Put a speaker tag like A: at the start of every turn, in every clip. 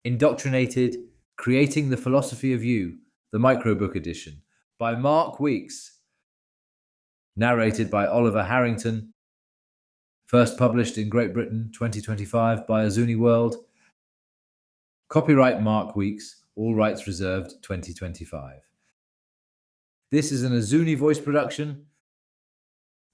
A: Indoctrinated, Creating the Philosophy of You, the Microbook Edition, by Mark Weeks, narrated by Oliver Harrington, first published in Great Britain 2025 by Azuni World. Copyright Mark Weeks, all rights reserved 2025. This is an Azuni voice production.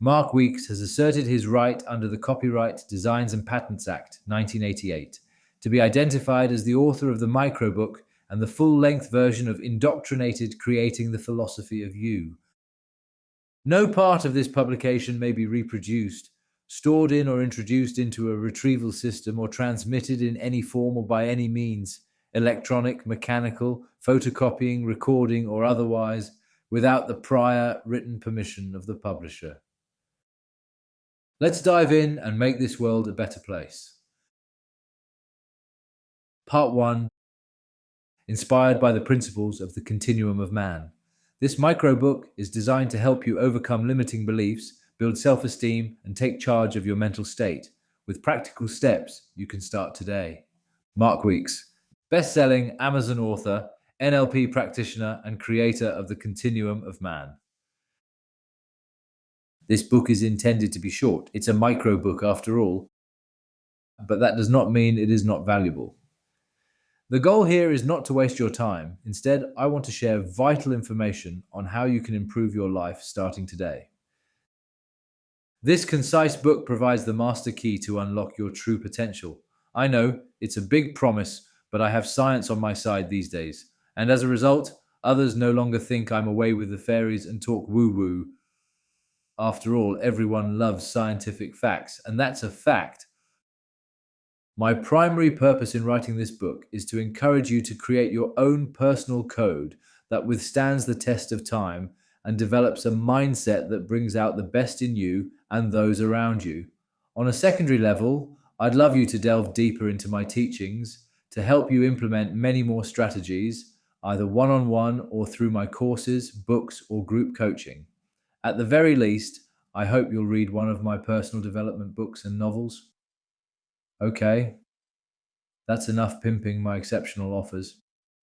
A: Mark Weeks has asserted his right under the Copyright Designs and Patents Act 1988 to be identified as the author of the microbook and the full-length version of Indoctrinated, Creating the Philosophy of You. No part of this publication may be reproduced, stored in or introduced into a retrieval system, or transmitted in any form or by any means, electronic, mechanical, photocopying, recording, or otherwise, without the prior written permission of the publisher. Let's dive in and make this world a better place. Part 1. Inspired by the principles of the continuum of man. This microbook is designed to help you overcome limiting beliefs, build self-esteem, and take charge of your mental state. With practical steps, you can start today. Mark Weeks, best-selling Amazon author, NLP practitioner, and creator of the Continuum of Man. This book is intended to be short. It's a microbook after all, but that does not mean it is not valuable. The goal here is not to waste your time. Instead, I want to share vital information on how you can improve your life starting today. This concise book provides the master key to unlock your true potential. I know it's a big promise, but I have science on my side these days. And as a result, others no longer think I'm away with the fairies and talk woo-woo. After all, everyone loves scientific facts, and that's a fact. My primary purpose in writing this book is to encourage you to create your own personal code that withstands the test of time and develops a mindset that brings out the best in you and those around you. On a secondary level, I'd love you to delve deeper into my teachings to help you implement many more strategies, either one-on-one or through my courses, books, or group coaching. At the very least, I hope you'll read one of my personal development books and novels. Okay, that's enough pimping my exceptional offers.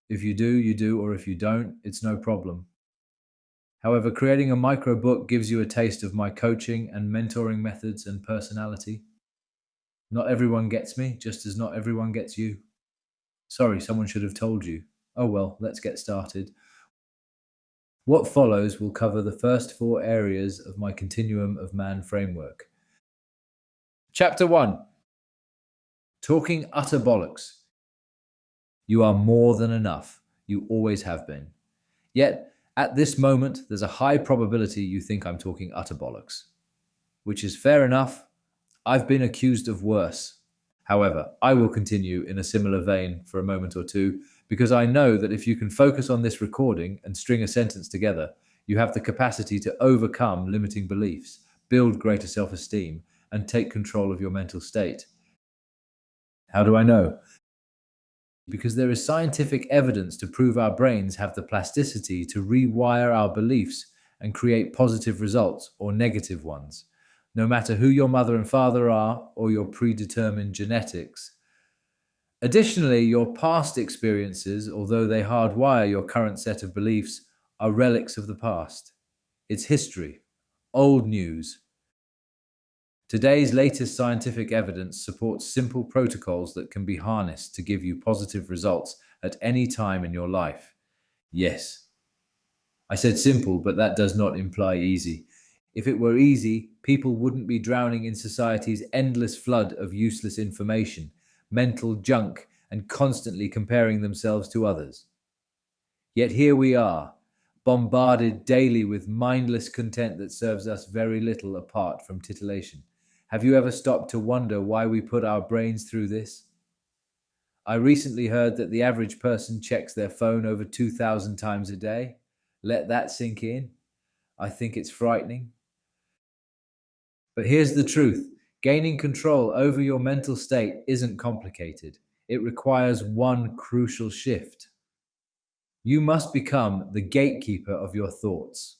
A: If you do, you do, or if you don't, it's no problem. However, creating a microbook gives you a taste of my coaching and mentoring methods and personality. Not everyone gets me, just as not everyone gets you. Sorry, someone should have told you. Oh well, let's get started. What follows will cover the first 4 areas of my Continuum of Man framework. Chapter 1. Talking utter bollocks. You are more than enough. You always have been. Yet, at this moment, there's a high probability you think I'm talking utter bollocks. Which is fair enough. I've been accused of worse. However, I will continue in a similar vein for a moment or two, because I know that if you can focus on this recording and string a sentence together, you have the capacity to overcome limiting beliefs, build greater self-esteem, and take control of your mental state. How do I know? Because there is scientific evidence to prove our brains have the plasticity to rewire our beliefs and create positive results or negative ones, no matter who your mother and father are or your predetermined genetics. Additionally, your past experiences, although they hardwire your current set of beliefs, are relics of the past. It's history, old news. Today's latest scientific evidence supports simple protocols that can be harnessed to give you positive results at any time in your life. Yes, I said simple, but that does not imply easy. If it were easy, people wouldn't be drowning in society's endless flood of useless information, mental junk, and constantly comparing themselves to others. Yet here we are, bombarded daily with mindless content that serves us very little apart from titillation. Have you ever stopped to wonder why we put our brains through this? I recently heard that the average person checks their phone over 2,000 times a day. Let that sink in. I think it's frightening. But here's the truth. Gaining control over your mental state isn't complicated. It requires one crucial shift. You must become the gatekeeper of your thoughts.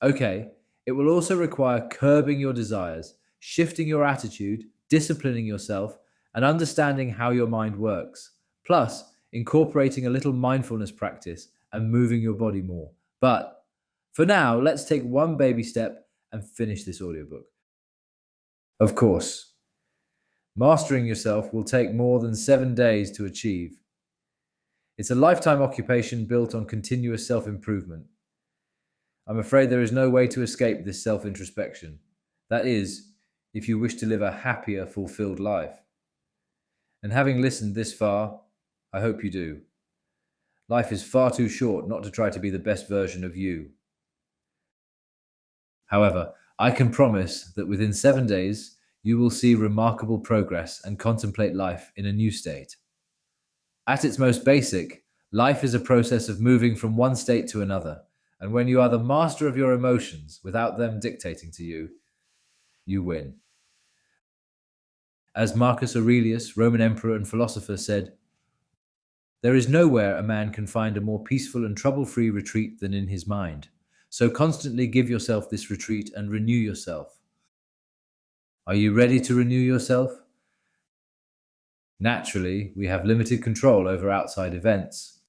A: Okay, it will also require curbing your desires, shifting your attitude, disciplining yourself, and understanding how your mind works, plus incorporating a little mindfulness practice and moving your body more. But for now, let's take one baby step and finish this audiobook. Of course, mastering yourself will take more than 7 days to achieve. It's a lifetime occupation built on continuous self improvement. I'm afraid there is no way to escape this self introspection. That is, if you wish to live a happier, fulfilled life. And having listened this far, I hope you do. Life is far too short not to try to be the best version of you. However, I can promise that within 7 days, you will see remarkable progress and contemplate life in a new state. At its most basic, life is a process of moving from one state to another, and when you are the master of your emotions without them dictating to you, you win. As Marcus Aurelius, Roman emperor and philosopher, said, "There is nowhere a man can find a more peaceful and trouble-free retreat than in his mind. So constantly give yourself this retreat and renew yourself." Are you ready to renew yourself? Naturally, we have limited control over outside events.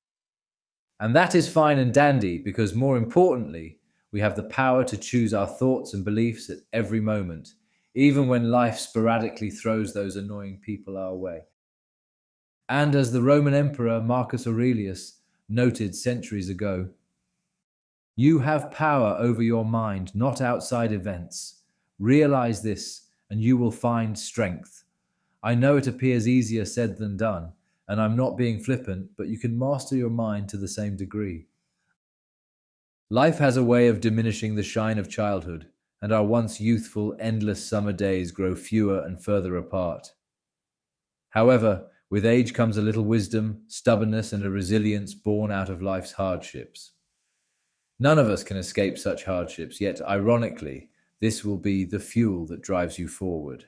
A: And that is fine and dandy because, more importantly, we have the power to choose our thoughts and beliefs at every moment, even when life sporadically throws those annoying people our way. And as the Roman Emperor Marcus Aurelius noted centuries ago, "You have power over your mind, not outside events. Realize this, and you will find strength." I know it appears easier said than done, and I'm not being flippant, but you can master your mind to the same degree. Life has a way of diminishing the shine of childhood, and our once youthful, endless summer days grow fewer and further apart. However, with age comes a little wisdom, stubbornness, and a resilience born out of life's hardships. None of us can escape such hardships, yet ironically, this will be the fuel that drives you forward.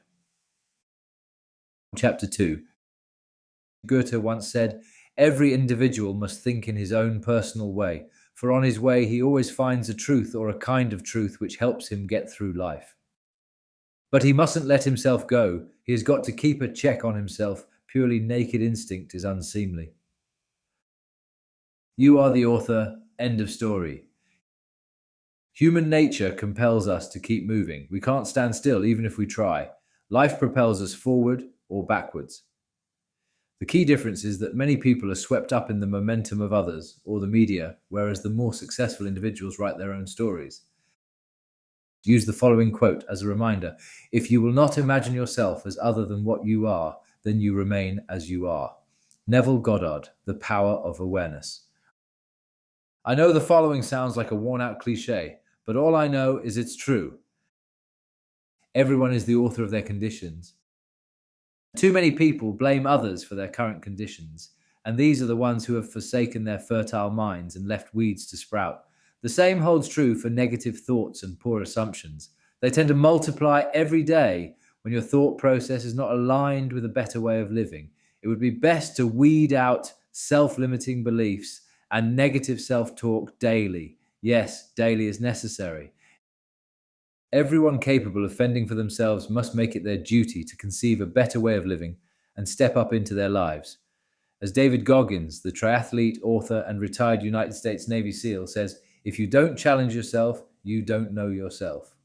A: Chapter 2. Goethe once said, "Every individual must think in his own personal way, for on his way he always finds a truth or a kind of truth which helps him get through life." But he mustn't let himself go. He has got to keep a check on himself. Purely naked instinct is unseemly. You are the author. End of story. Human nature compels us to keep moving. We can't stand still even if we try. Life propels us forward or backwards. The key difference is that many people are swept up in the momentum of others or the media, whereas the more successful individuals write their own stories. Use the following quote as a reminder: "If you will not imagine yourself as other than what you are, then you remain as you are." Neville Goddard, The Power of Awareness. I know the following sounds like a worn-out cliche, but all I know is it's true. Everyone is the author of their conditions. Too many people blame others for their current conditions, and these are the ones who have forsaken their fertile minds and left weeds to sprout. The same holds true for negative thoughts and poor assumptions. They tend to multiply every day when your thought process is not aligned with a better way of living. It would be best to weed out self-limiting beliefs and negative self-talk daily. Yes, daily is necessary. Everyone capable of fending for themselves must make it their duty to conceive a better way of living and step up into their lives. As David Goggins, the triathlete, author, and retired United States Navy SEAL, says, "If you don't challenge yourself, you don't know yourself."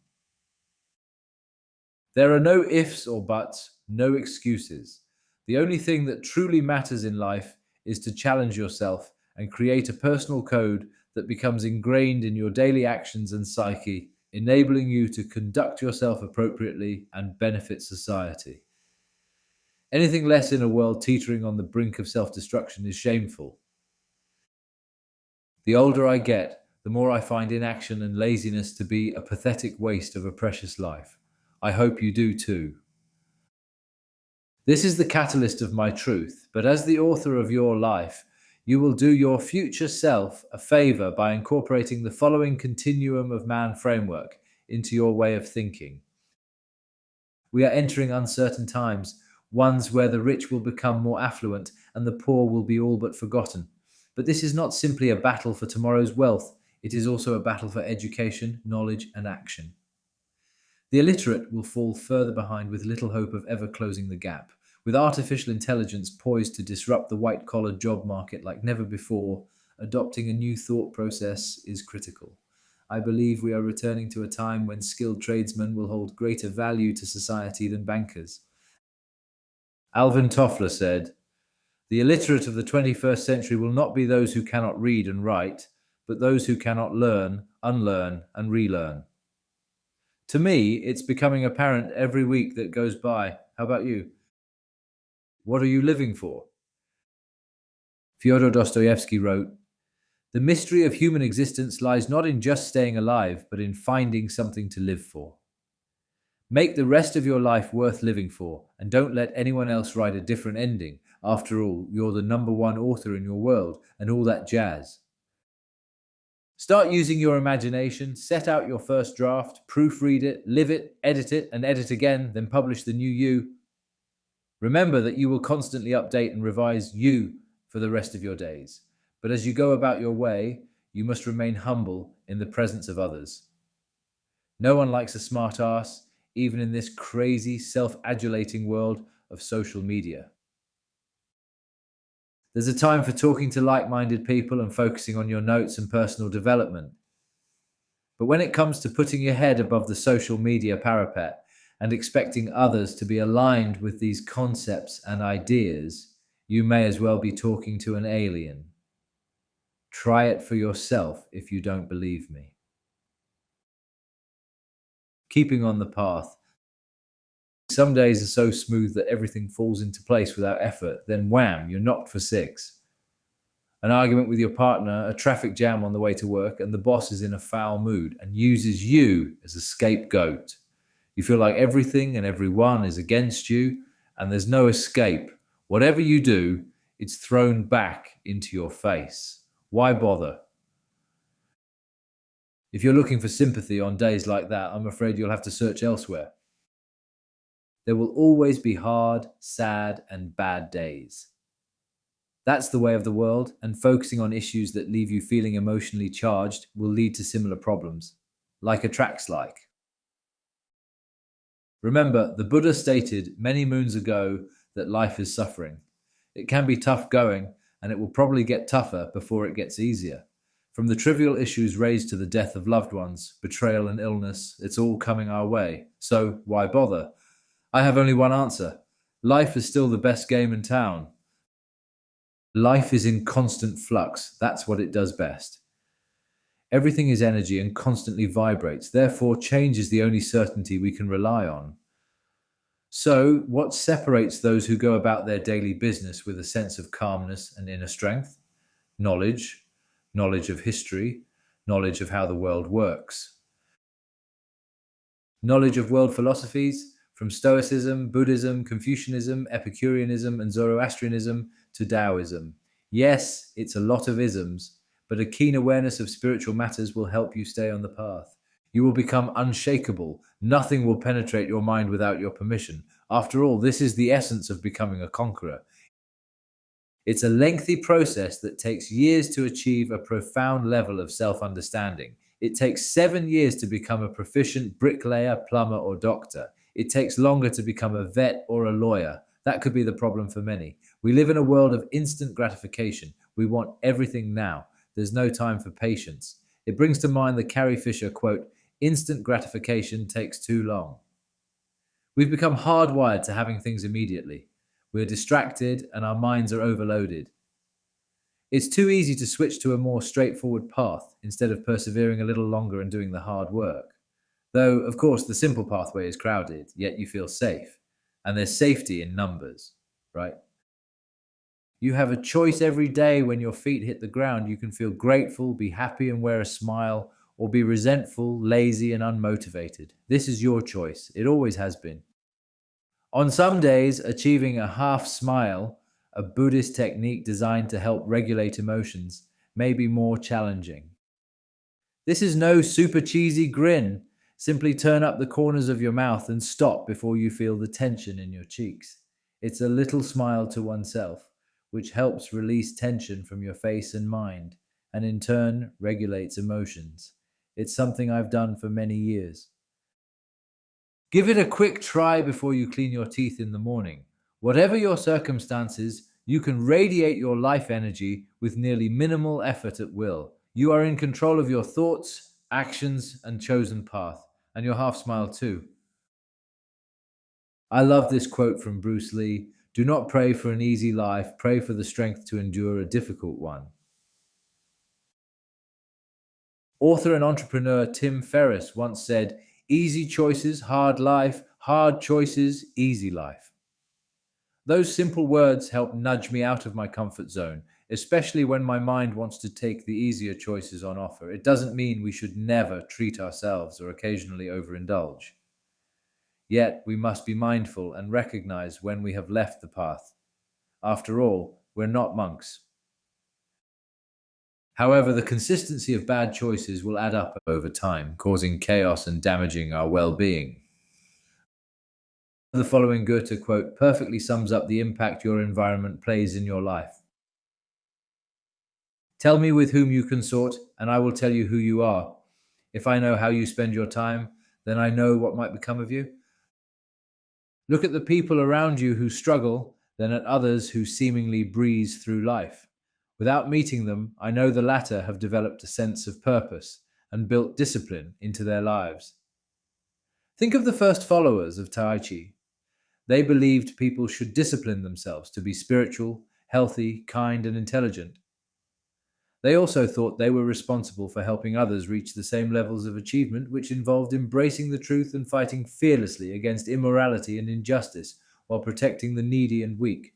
A: There are no ifs or buts, no excuses. The only thing that truly matters in life is to challenge yourself and create a personal code that becomes ingrained in your daily actions and psyche, enabling you to conduct yourself appropriately and benefit society. Anything less in a world teetering on the brink of self-destruction is shameful. The older I get, the more I find inaction and laziness to be a pathetic waste of a precious life. I hope you do too. This is the catalyst of my truth, but as the author of your life, you will do your future self a favor by incorporating the following continuum of man framework into your way of thinking. We are entering uncertain times, ones where the rich will become more affluent and the poor will be all but forgotten. But this is not simply a battle for tomorrow's wealth, it is also a battle for education, knowledge, and action. The illiterate will fall further behind with little hope of ever closing the gap. With artificial intelligence poised to disrupt the white collar job market like never before, adopting a new thought process is critical. I believe we are returning to a time when skilled tradesmen will hold greater value to society than bankers. Alvin Toffler said, "The illiterate of the 21st century will not be those who cannot read and write, but those who cannot learn, unlearn, and relearn." To me, it's becoming apparent every week that goes by. How about you? What are you living for? Fyodor Dostoevsky wrote, "The mystery of human existence lies not in just staying alive, but in finding something to live for." Make the rest of your life worth living for, and don't let anyone else write a different ending. After all, you're the number one author in your world, and all that jazz. Start using your imagination, set out your first draft, proofread it, live it, and edit again, then publish the new you. Remember that you will constantly update and revise you for the rest of your days. But as you go about your way, you must remain humble in the presence of others. No one likes a smart ass, even in this crazy, self-adulating world of social media. There's a time for talking to like-minded people and focusing on your notes and personal development. But when it comes to putting your head above the social media parapet and expecting others to be aligned with these concepts and ideas, you may as well be talking to an alien. Try it for yourself if you don't believe me. Keeping on the path. Some days are so smooth that everything falls into place without effort, then wham, you're knocked for six. An argument with your partner, a traffic jam on the way to work, and the boss is in a foul mood and uses you as a scapegoat. You feel like everything and everyone is against you, and there's no escape. Whatever you do, it's thrown back into your face. Why bother? If you're looking for sympathy on days like that, I'm afraid you'll have to search elsewhere. There will always be hard, sad, and bad days. That's the way of the world, and focusing on issues that leave you feeling emotionally charged will lead to similar problems, like attracts like. Remember, the Buddha stated many moons ago that life is suffering. It can be tough going, and it will probably get tougher before it gets easier. From the trivial issues raised to the death of loved ones, betrayal and illness, it's all coming our way. So why bother? I have only one answer. Life is still the best game in town. Life is in constant flux. That's what it does best. Everything is energy and constantly vibrates. Therefore, change is the only certainty we can rely on. So, what separates those who go about their daily business with a sense of calmness and inner strength? Knowledge, knowledge of history, knowledge of how the world works. Knowledge of world philosophies, from Stoicism, Buddhism, Confucianism, Epicureanism, and Zoroastrianism to Taoism. Yes, it's a lot of isms, but a keen awareness of spiritual matters will help you stay on the path. You will become unshakable. Nothing will penetrate your mind without your permission. After all, this is the essence of becoming a conqueror. It's a lengthy process that takes years to achieve a profound level of self-understanding. It takes 7 years to become a proficient bricklayer, plumber, or doctor. It takes longer to become a vet or a lawyer. That could be the problem for many. We live in a world of instant gratification. We want everything now. There's no time for patience. It brings to mind the Carrie Fisher quote, "Instant gratification takes too long." We've become hardwired to having things immediately. We're distracted and our minds are overloaded. It's too easy to switch to a more straightforward path instead of persevering a little longer and doing the hard work. Though, of course, the simple pathway is crowded, yet you feel safe. And there's safety in numbers, right? You have a choice every day when your feet hit the ground. You can feel grateful, be happy and wear a smile, or be resentful, lazy and unmotivated. This is your choice. It always has been. On some days, achieving a half smile, a Buddhist technique designed to help regulate emotions, may be more challenging. This is no super cheesy grin. Simply turn up the corners of your mouth and stop before you feel the tension in your cheeks. It's a little smile to oneself, which helps release tension from your face and mind, and in turn regulates emotions. It's something I've done for many years. Give it a quick try before you clean your teeth in the morning, Whatever your circumstances, you can radiate your life energy with nearly minimal effort at will. You are in control of your thoughts, actions, and chosen path. And your half smile too. I love this quote from Bruce Lee: "Do not pray for an easy life, pray for the strength to endure a difficult one." Author and entrepreneur Tim Ferriss once said, "Easy choices, hard life, hard choices, easy life." Those simple words help nudge me out of my comfort zone, especially when my mind wants to take the easier choices on offer. It doesn't mean we should never treat ourselves or occasionally overindulge. Yet we must be mindful and recognize when we have left the path. After all, we're not monks. However, the consistency of bad choices will add up over time, causing chaos and damaging our well being. The following Goethe quote perfectly sums up the impact your environment plays in your life. "Tell me with whom you consort, and I will tell you who you are. If I know how you spend your time, then I know what might become of you. Look at the people around you who struggle, then at others who seemingly breeze through life. Without meeting them, I know the latter have developed a sense of purpose and built discipline into their lives." Think of the first followers of Tai Chi. They believed people should discipline themselves to be spiritual, healthy, kind, and intelligent. They also thought they were responsible for helping others reach the same levels of achievement, which involved embracing the truth and fighting fearlessly against immorality and injustice while protecting the needy and weak.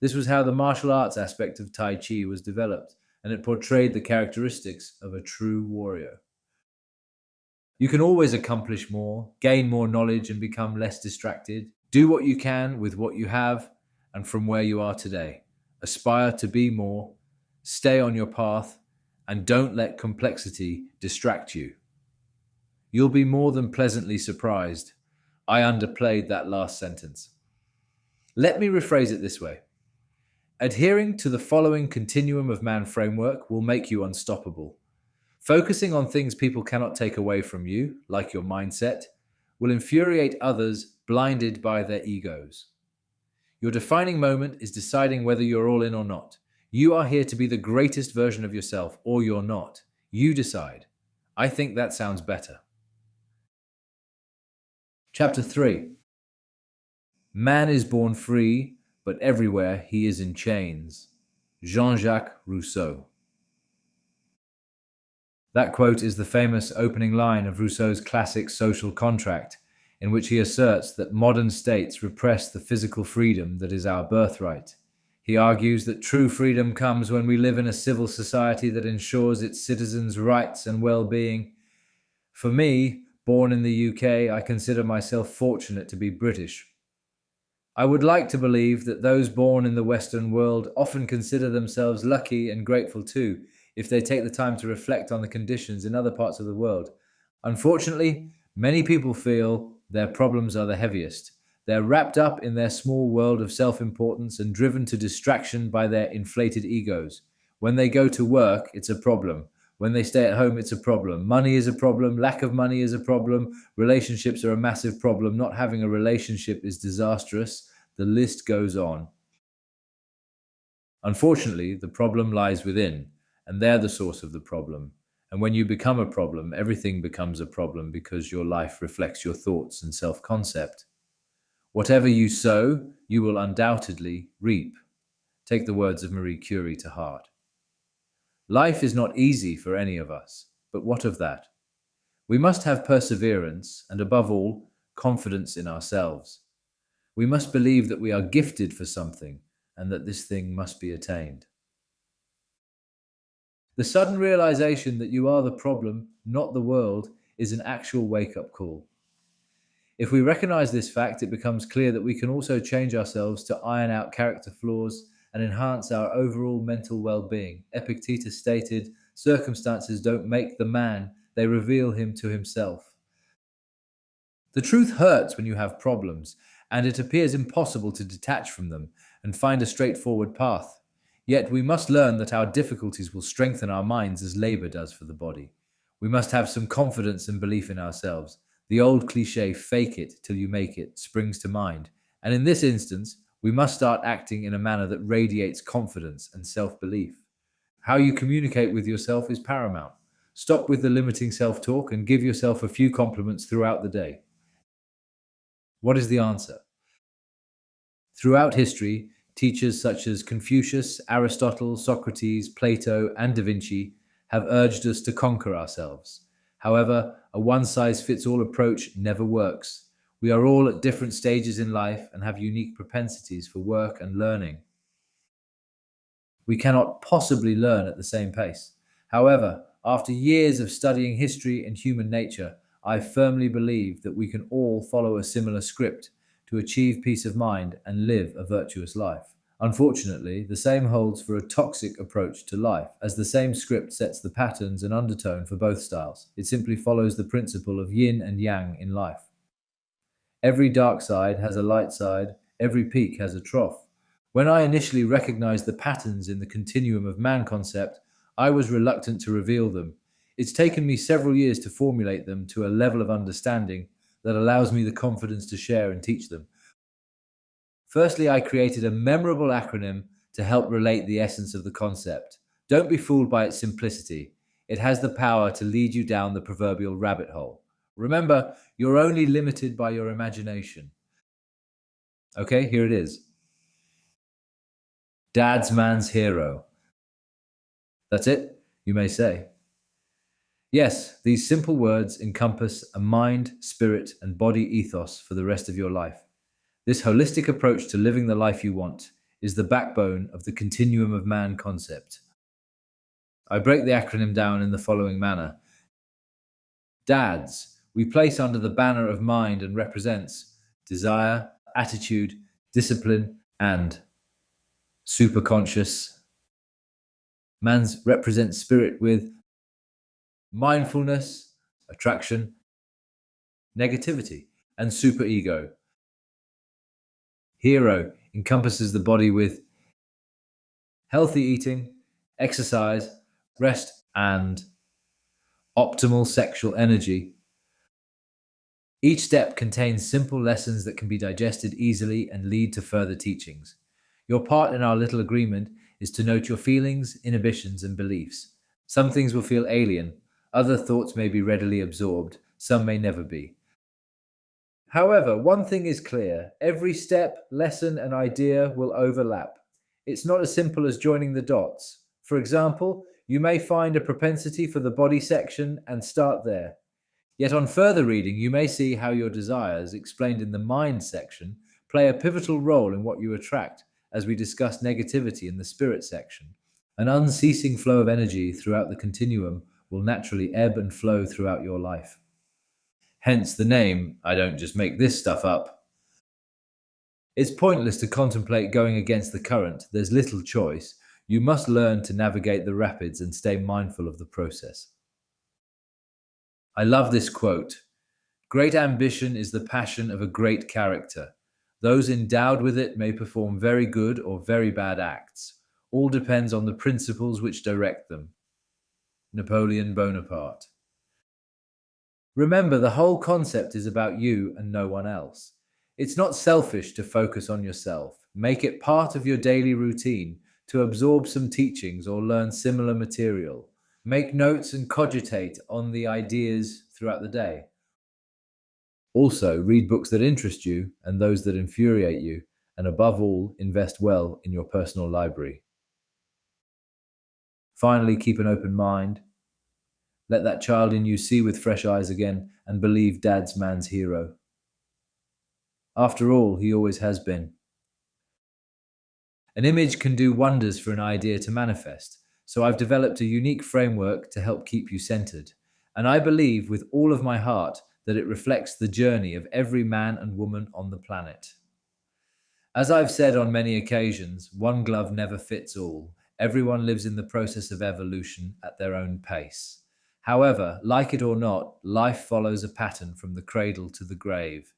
A: This was how the martial arts aspect of Tai Chi was developed, and it portrayed the characteristics of a true warrior. You can always accomplish more, gain more knowledge, and become less distracted. Do what you can with what you have and from where you are today. Aspire to be more, stay on your path, and don't let complexity distract you. You'll be more than pleasantly surprised. I underplayed that last sentence. Let me rephrase it this way. Adhering to the following continuum of man framework will make you unstoppable. Focusing on things people cannot take away from you, like your mindset, will infuriate others blinded by their egos. Your defining moment is deciding whether you're all in or not. You are here to be the greatest version of yourself, or you're not. You decide. I think that sounds better. Chapter 3. Man is born free, but everywhere he is in chains. Jean-Jacques Rousseau. That quote is the famous opening line of Rousseau's classic Social Contract, in which he asserts that modern states repress the physical freedom that is our birthright. He argues that true freedom comes when we live in a civil society that ensures its citizens' rights and well-being. For me, born in the UK, I consider myself fortunate to be British. I would like to believe that those born in the Western world often consider themselves lucky and grateful too, if they take the time to reflect on the conditions in other parts of the world. Unfortunately, many people feel their problems are the heaviest. They're wrapped up in their small world of self-importance and driven to distraction by their inflated egos. When they go to work, it's a problem. When they stay at home, it's a problem. Money is a problem. Lack of money is a problem. Relationships are a massive problem. Not having a relationship is disastrous. The list goes on. Unfortunately, the problem lies within, and they're the source of the problem. And when you become a problem, everything becomes a problem because your life reflects your thoughts and self-concept. Whatever you sow, you will undoubtedly reap. Take the words of Marie Curie to heart. Life is not easy for any of us, but what of that? We must have perseverance and, above all, confidence in ourselves. We must believe that we are gifted for something and that this thing must be attained. The sudden realization that you are the problem, not the world, is an actual wake-up call. If we recognize this fact, it becomes clear that we can also change ourselves to iron out character flaws and enhance our overall mental well-being. Epictetus stated, "Circumstances don't make the man, they reveal him to himself." The truth hurts when you have problems, and it appears impossible to detach from them and find a straightforward path. Yet we must learn that our difficulties will strengthen our minds as labor does for the body. We must have some confidence and belief in ourselves. The old cliche, "fake it till you make it," springs to mind. And in this instance, We must start acting in a manner that radiates confidence and self belief. How you communicate with yourself is paramount. Stop with the limiting self talk and give yourself a few compliments throughout the day. What is the answer? Throughout history, teachers such as Confucius, Aristotle, Socrates, Plato, and Da Vinci have urged us to conquer ourselves. However, a one size fits all approach never works. We are all at different stages in life and have unique propensities for work and learning. We cannot possibly learn at the same pace. However, after years of studying history and human nature, I firmly believe that we can all follow a similar script to achieve peace of mind and live a virtuous life. Unfortunately, the same holds for a toxic approach to life, as the same script sets the patterns and undertone for both styles. It simply follows the principle of yin and yang in life. Every dark side has a light side, every peak has a trough. When I initially recognized the patterns in the continuum of man concept, I was reluctant to reveal them. It's taken me several years to formulate them to a level of understanding that allows me the confidence to share and teach them. Firstly, I created a memorable acronym to help relate the essence of the concept. Don't be fooled by its simplicity. It has the power to lead you down the proverbial rabbit hole. Remember, you're only limited by your imagination. Okay, here it is. Dad's man's hero. That's it, you may say. Yes, these simple words encompass a mind, spirit, and body ethos for the rest of your life. This holistic approach to living the life you want is the backbone of the continuum of man concept. I break the acronym down in the following manner. DADS, we place under the banner of mind and represents desire, attitude, discipline, and superconscious. Man's represents spirit with mindfulness, attraction, negativity, and superego. Hero encompasses the body with healthy eating, exercise, rest, and optimal sexual energy. Each step contains simple lessons that can be digested easily and lead to further teachings. Your part in our little agreement is to note your feelings, inhibitions, and beliefs. Some things will feel alien, other thoughts may be readily absorbed, some may never be. However, one thing is clear: every step, lesson, and idea will overlap. It's not as simple as joining the dots. For example, you may find a propensity for the body section and start there. Yet on further reading, you may see how your desires, explained in the mind section, play a pivotal role in what you attract, as we discuss negativity in the spirit section. An unceasing flow of energy throughout the continuum will naturally ebb and flow throughout your life. Hence the name, I don't just make this stuff up. It's pointless to contemplate going against the current. There's little choice. You must learn to navigate the rapids and stay mindful of the process. I love this quote. Great ambition is the passion of a great character. Those endowed with it may perform very good or very bad acts. All depends on the principles which direct them. Napoleon Bonaparte. Remember, the whole concept is about you and no one else. It's not selfish to focus on yourself. Make it part of your daily routine to absorb some teachings or learn similar material. Make notes and cogitate on the ideas throughout the day. Also, read books that interest you and those that infuriate you, and above all, invest well in your personal library. Finally, keep an open mind. Let that child in you see with fresh eyes again and believe Dad's man's hero. After all, he always has been. An image can do wonders for an idea to manifest, so I've developed a unique framework to help keep you centered. And I believe with all of my heart that it reflects the journey of every man and woman on the planet. As I've said on many occasions, one glove never fits all. Everyone lives in the process of evolution at their own pace. However, like it or not, life follows a pattern from the cradle to the grave.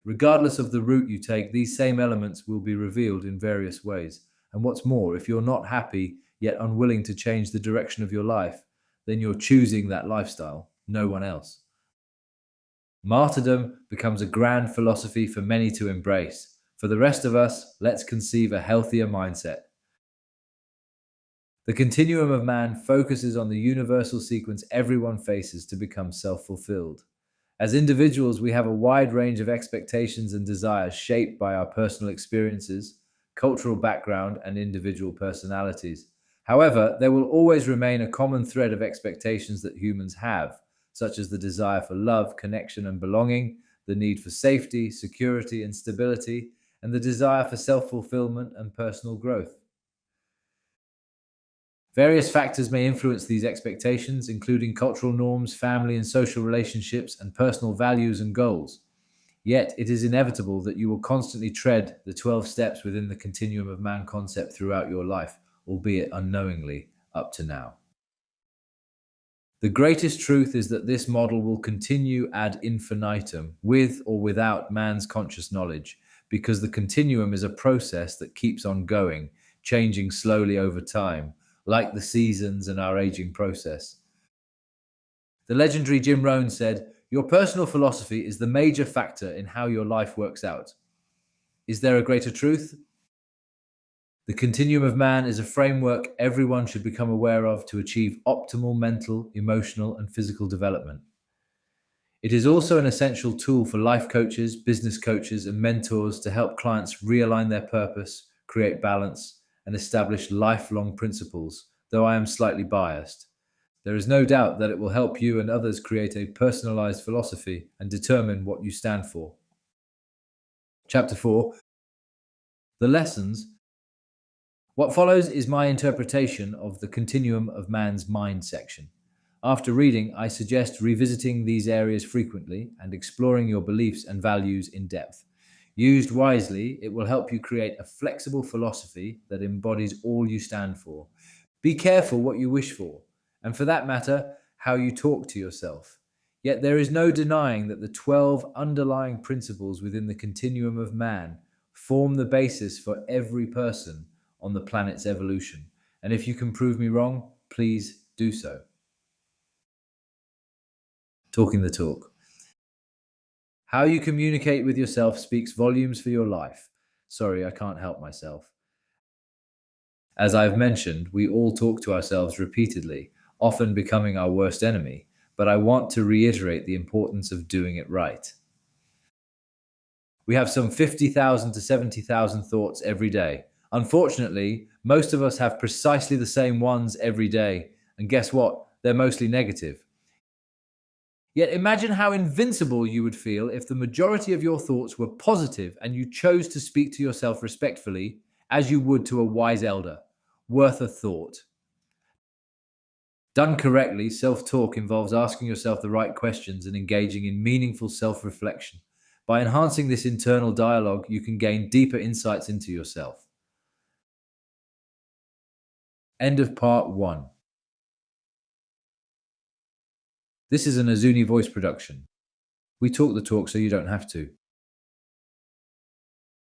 A: Regardless of the route you take, these same elements will be revealed in various ways. And what's more, if you're not happy yet unwilling to change the direction of your life, then you're choosing that lifestyle, no one else. Martyrdom becomes a grand philosophy for many to embrace. For the rest of us, let's conceive a healthier mindset. The continuum of man focuses on the universal sequence everyone faces to become self fulfilled. As individuals, we have a wide range of expectations and desires shaped by our personal experiences, cultural background, and individual personalities. However, there will always remain a common thread of expectations that humans have, such as the desire for love, connection, and belonging, the need for safety, security, and stability, and the desire for self fulfillment and personal growth. Various factors may influence these expectations, including cultural norms, family and social relationships, and personal values and goals. Yet, it is inevitable that you will constantly tread the 12 steps within the continuum of man concept throughout your life, albeit unknowingly, up to now. The greatest truth is that this model will continue ad infinitum, with or without man's conscious knowledge, because the continuum is a process that keeps on going, changing slowly over time, like the seasons and our aging process. The legendary Jim Rohn said, "Your personal philosophy is the major factor in how your life works out." Is there a greater truth? The continuum of man is a framework everyone should become aware of to achieve optimal mental, emotional, and physical development. It is also an essential tool for life coaches, business coaches, and mentors to help clients realign their purpose, create balance, and establish lifelong principles, though I am slightly biased. There is no doubt that it will help you and others create a personalized philosophy and determine what you stand for. Chapter 4: The Lessons. What follows is my interpretation of the continuum of man's mind section. After reading, I suggest revisiting these areas frequently and exploring your beliefs and values in depth. Used wisely, it will help you create a flexible philosophy that embodies all you stand for. Be careful what you wish for, and for that matter, how you talk to yourself. Yet there is no denying that the 12 underlying principles within the continuum of man form the basis for every person on the planet's evolution. And if you can prove me wrong, please do so. Talking the talk. How you communicate with yourself speaks volumes for your life. Sorry, I can't help myself. As I've mentioned, we all talk to ourselves repeatedly, often becoming our worst enemy, but I want to reiterate the importance of doing it right. We have some 50,000 to 70,000 thoughts every day. Unfortunately, most of us have precisely the same ones every day, and guess what? They're mostly negative. Yet imagine how invincible you would feel if the majority of your thoughts were positive and you chose to speak to yourself respectfully as you would to a wise elder. Worth a thought. Done correctly, self-talk involves asking yourself the right questions and engaging in meaningful self-reflection. By enhancing this internal dialogue, you can gain deeper insights into yourself. End of part 1. This is an Azuni voice production. We talk the talk so you don't have to.